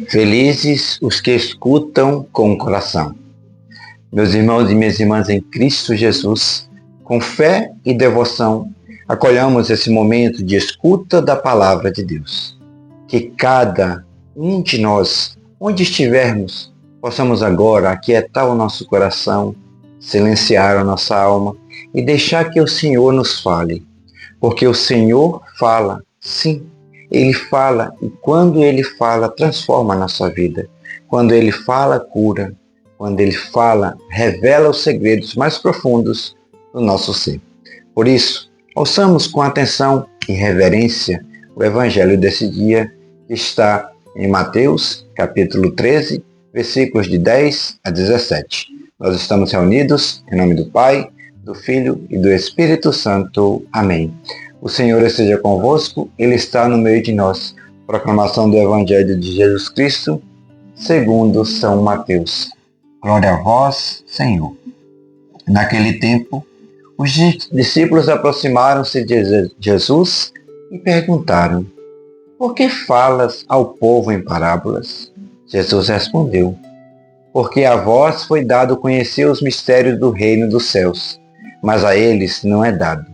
Felizes os que escutam com o coração. Meus irmãos e minhas irmãs em Cristo Jesus, com fé e devoção, acolhamos esse momento de escuta da palavra de Deus. Que cada um de nós, onde estivermos, possamos agora aquietar o nosso coração, silenciar a nossa alma e deixar que o Senhor nos fale. Porque o Senhor fala, sim, Ele fala, e quando Ele fala, transforma a nossa vida. Quando Ele fala, cura. Quando Ele fala, revela os segredos mais profundos do nosso ser. Por isso, ouçamos com atenção e reverência o Evangelho desse dia, que está em Mateus, capítulo 13, versículos de 10 a 17. Nós estamos reunidos em nome do Pai, do Filho e do Espírito Santo. Amém. O Senhor esteja convosco, Ele está no meio de nós. Proclamação do Evangelho de Jesus Cristo, segundo São Mateus. Glória a vós, Senhor. Naquele tempo, os discípulos aproximaram-se de Jesus e perguntaram: por que falas ao povo em parábolas? Jesus respondeu: porque a vós foi dado conhecer os mistérios do reino dos céus, mas a eles não é dado.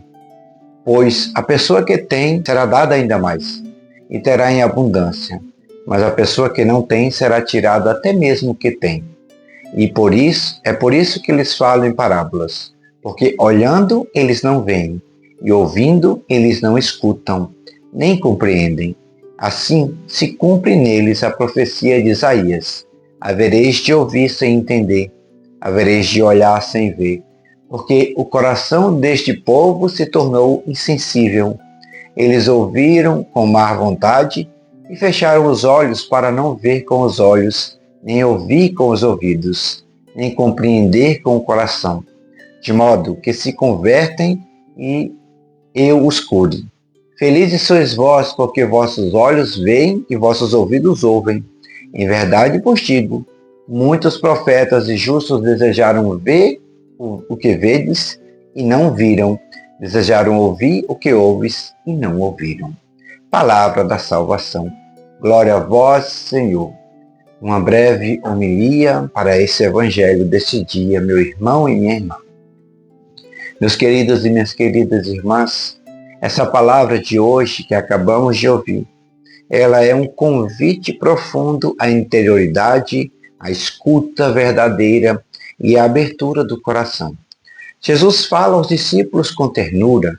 Pois a pessoa que tem será dada ainda mais, e terá em abundância, mas a pessoa que não tem será tirada até mesmo o que tem. E por isso que eles falam em parábolas, porque olhando eles não veem, e ouvindo eles não escutam, nem compreendem. Assim se cumpre neles a profecia de Isaías: havereis de ouvir sem entender, havereis de olhar sem ver, porque o coração deste povo se tornou insensível. Eles ouviram com má vontade e fecharam os olhos para não ver com os olhos, nem ouvir com os ouvidos, nem compreender com o coração, de modo que se convertem e eu os cure. Felizes sois vós, porque vossos olhos veem e vossos ouvidos ouvem. Em verdade vos digo, muitos profetas e justos desejaram ver o que vedes e não viram, desejaram ouvir o que ouves e não ouviram. Palavra da salvação. Glória a vós, Senhor. Uma breve homilia para esse Evangelho deste dia, meu irmão e minha irmã. Meus queridos e minhas queridas irmãs, essa palavra de hoje que acabamos de ouvir, ela é um convite profundo à interioridade, à escuta verdadeira e à abertura do coração. Jesus fala aos discípulos com ternura,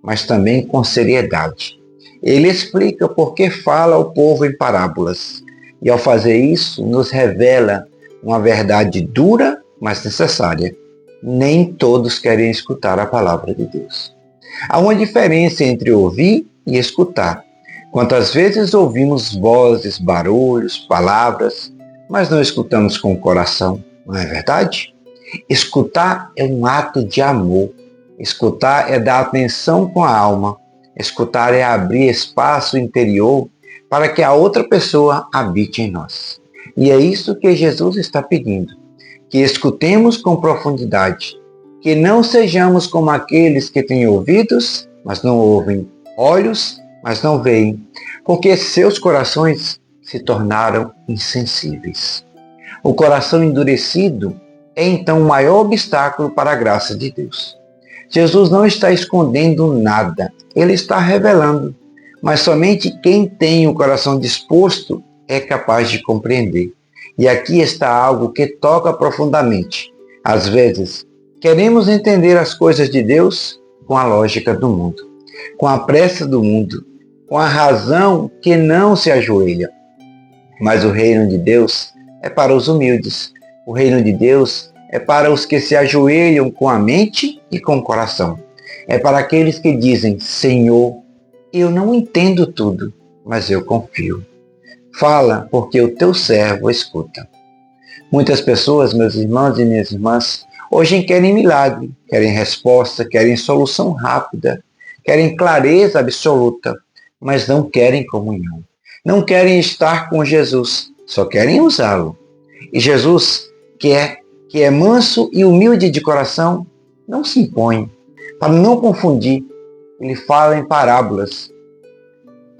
mas também com seriedade. Ele explica por que fala ao povo em parábolas, e ao fazer isso nos revela uma verdade dura, mas necessária. Nem todos querem escutar a palavra de Deus. Há uma diferença entre ouvir e escutar. Quantas vezes ouvimos vozes, barulhos, palavras, mas não escutamos com o coração, não é verdade? Escutar é um ato de amor. Escutar é dar atenção com a alma. Escutar é abrir espaço interior para que a outra pessoa habite em nós. E é isso que Jesus está pedindo. Que escutemos com profundidade. Que não sejamos como aqueles que têm ouvidos, mas não ouvem, olhos, mas não veem, porque seus corações se tornaram insensíveis. O coração endurecido é então o maior obstáculo para a graça de Deus. Jesus não está escondendo nada, Ele está revelando, mas somente quem tem o coração disposto é capaz de compreender. E aqui está algo que toca profundamente. Às vezes, queremos entender as coisas de Deus com a lógica do mundo, com a pressa do mundo, com a razão que não se ajoelha. Mas o reino de Deus é para os humildes. O reino de Deus é para os que se ajoelham com a mente e com o coração. É para aqueles que dizem: Senhor, eu não entendo tudo, mas eu confio. Fala, porque o teu servo escuta. Muitas pessoas, meus irmãos e minhas irmãs, hoje querem milagre, querem resposta, querem solução rápida, querem clareza absoluta, mas não querem comunhão. Não querem estar com Jesus, só querem usá-lo. E Jesus, que é manso e humilde de coração, não se impõe. Para não confundir, ele fala em parábolas.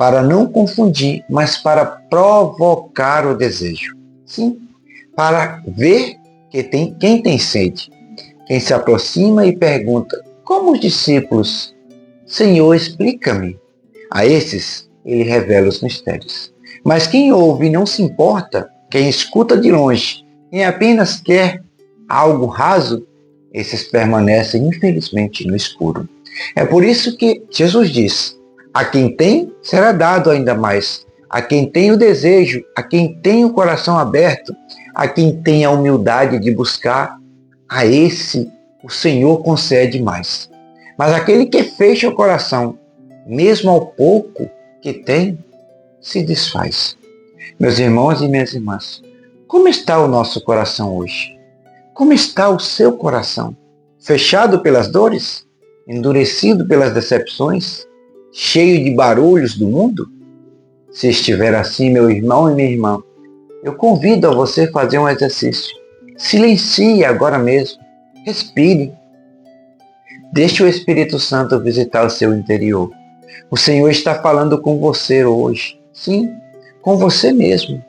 para não confundir, mas para provocar o desejo. Sim, para ver quem tem sede. Quem se aproxima e pergunta, como os discípulos, Senhor, explica-me. A esses, ele revela os mistérios. Mas quem ouve e não se importa, quem escuta de longe, quem apenas quer algo raso, esses permanecem, infelizmente, no escuro. É por isso que Jesus diz, a quem tem, será dado ainda mais. A quem tem o desejo, a quem tem o coração aberto, a quem tem a humildade de buscar, a esse o Senhor concede mais. Mas aquele que fecha o coração, mesmo ao pouco que tem, se desfaz. Meus irmãos e minhas irmãs, como está o nosso coração hoje? Como está o seu coração? Fechado pelas dores? Endurecido pelas decepções? Cheio de barulhos do mundo? Se estiver assim, meu irmão e minha irmã, eu convido a você a fazer um exercício. Silencie agora mesmo. Respire. Deixe o Espírito Santo visitar o seu interior. O Senhor está falando com você hoje. Sim, com você mesmo.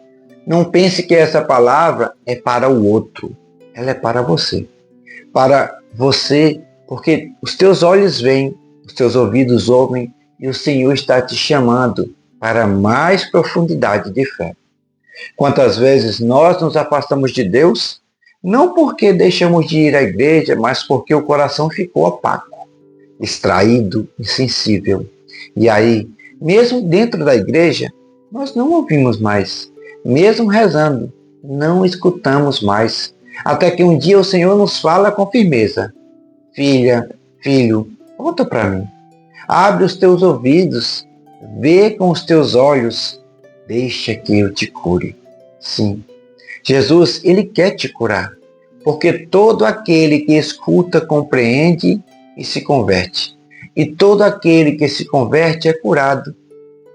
Não pense que essa palavra é para o outro. Ela é para você. Para você, porque os teus olhos veem, os teus ouvidos ouvem e o Senhor está te chamando para mais profundidade de fé. Quantas vezes nós nos afastamos de Deus, não porque deixamos de ir à igreja, mas porque o coração ficou opaco, distraído, insensível. E aí, mesmo dentro da igreja, nós não ouvimos mais. Mesmo rezando, não escutamos mais. Até que um dia o Senhor nos fala com firmeza. Filha, filho, volta para mim. Abre os teus ouvidos, vê com os teus olhos, deixa que eu te cure. Sim, Jesus, Ele quer te curar, porque todo aquele que escuta compreende e se converte. E todo aquele que se converte é curado.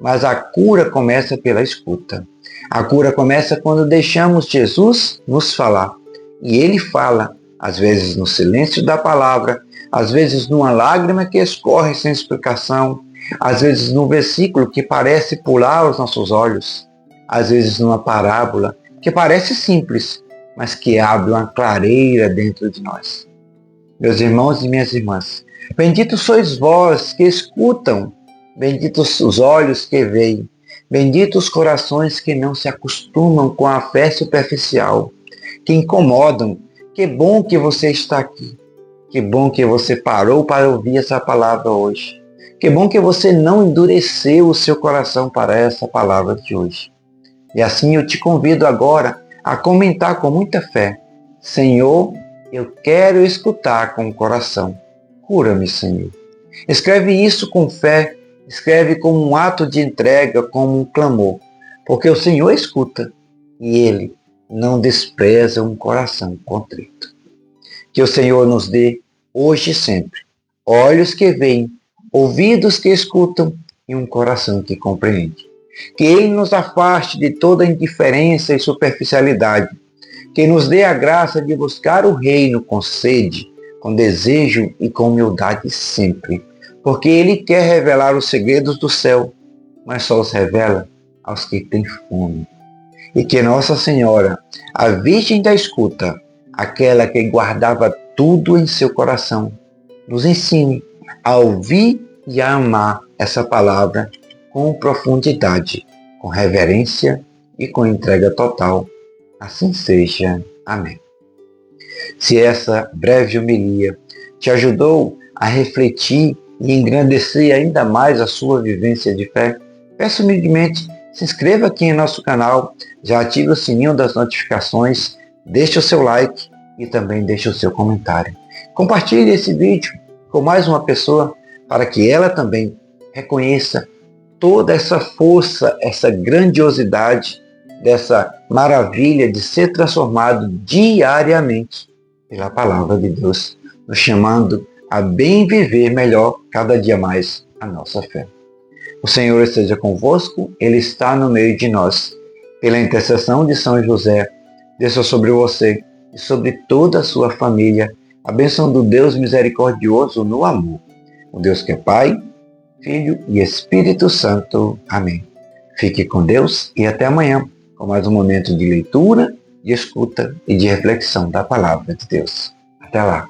Mas a cura começa pela escuta. A cura começa quando deixamos Jesus nos falar. E Ele fala, às vezes no silêncio da palavra, às vezes numa lágrima que escorre sem explicação, às vezes num versículo que parece pular aos nossos olhos, às vezes numa parábola que parece simples, mas que abre uma clareira dentro de nós. Meus irmãos e minhas irmãs, benditos sois vós que escutam, benditos os olhos que veem, benditos os corações que não se acostumam com a fé superficial, que incomodam. Que bom que você está aqui. Que bom que você parou para ouvir essa palavra hoje. Que bom que você não endureceu o seu coração para essa palavra de hoje. E assim eu te convido agora a comentar com muita fé. Senhor, eu quero escutar com o coração. Cura-me, Senhor. Escreve isso com fé. Escreve como um ato de entrega, como um clamor. Porque o Senhor escuta e Ele não despreza um coração contrito. Que o Senhor nos dê, hoje e sempre, olhos que veem, ouvidos que escutam e um coração que compreende. Que Ele nos afaste de toda indiferença e superficialidade. Que nos dê a graça de buscar o reino com sede, com desejo e com humildade sempre. Porque Ele quer revelar os segredos do céu, mas só os revela aos que têm fome. E que Nossa Senhora, a Virgem da Escuta, aquela que guardava tudo em seu coração, nos ensine a ouvir e a amar essa palavra com profundidade, com reverência e com entrega total. Assim seja. Amém. Se essa breve homilia te ajudou a refletir e engrandecer ainda mais a sua vivência de fé, peço humildemente, se inscreva aqui em nosso canal, já ative o sininho das notificações, deixe o seu like e também deixe o seu comentário. Compartilhe esse vídeo com mais uma pessoa para que ela também reconheça toda essa força, essa grandiosidade, dessa maravilha de ser transformado diariamente pela palavra de Deus, nos chamando a bem viver melhor cada dia mais a nossa fé. O Senhor esteja convosco, Ele está no meio de nós. Pela intercessão de São José, desça sobre você e sobre toda a sua família a bênção do Deus misericordioso no amor. O Deus que é Pai, Filho e Espírito Santo. Amém. Fique com Deus e até amanhã, com mais um momento de leitura, de escuta e de reflexão da Palavra de Deus. Até lá.